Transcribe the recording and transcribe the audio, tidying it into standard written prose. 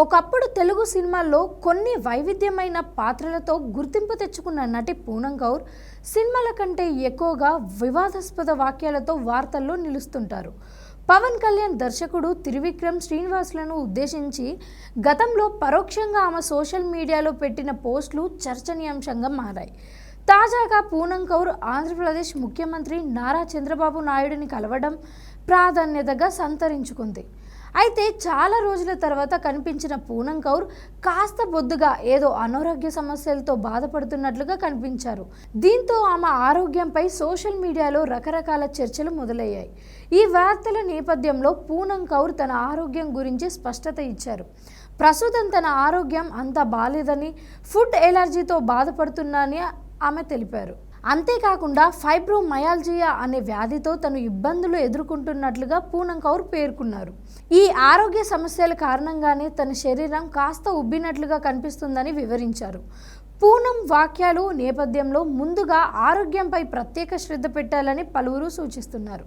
ఒకప్పుడు తెలుగు సినిమాల్లో కొన్ని వైవిధ్యమైన పాత్రలతో గుర్తింపు తెచ్చుకున్న నటి పూనం కౌర్ సినిమాల కంటే ఎక్కువగా వివాదాస్పద వాక్యాలతో వార్తల్లో నిలుస్తుంటారు. పవన్ కళ్యాణ్ దర్శకుడు త్రివిక్రమ్ శ్రీనివాసులను ఉద్దేశించి గతంలో పరోక్షంగా ఆమె సోషల్ మీడియాలో పెట్టిన పోస్టులు చర్చనీయాంశంగా మారాయి. తాజాగా పూనం కౌర్ ఆంధ్రప్రదేశ్ ముఖ్యమంత్రి నారా చంద్రబాబు నాయుడిని కలవడం ప్రాధాన్యతగా సంతరించుకుంది. అయితే చాలా రోజుల తర్వాత కనిపించిన పూనం కౌర్ కాస్త బొద్దుగా ఏదో అనారోగ్య సమస్యలతో బాధపడుతున్నట్లుగా కనిపించారు. దీంతో ఆమె ఆరోగ్యంపై సోషల్ మీడియాలో రకరకాల చర్చలు మొదలయ్యాయి. ఈ వార్తల నేపథ్యంలో పూనం కౌర్ తన ఆరోగ్యం గురించి స్పష్టత ఇచ్చారు. ప్రస్తుతం తన ఆరోగ్యం అంత బాలేదని, ఫుడ్ ఎలర్జీతో బాధపడుతున్నానని ఆమె తెలిపారు. అంతేకాకుండా ఫైబ్రోమయాల్జియా అనే వ్యాధితో తను ఇబ్బందులు ఎదుర్కొంటున్నట్లుగా పూనం కౌర్ పేర్కొన్నారు. ఈ ఆరోగ్య సమస్యల కారణంగానే తన శరీరం కాస్త ఉబ్బినట్లుగా కనిపిస్తుందని వివరించారు. పూనం వాక్యాలు నేపథ్యంలో ముందుగా ఆరోగ్యంపై ప్రత్యేక శ్రద్ధ పెట్టాలని పలువురు సూచిస్తున్నారు.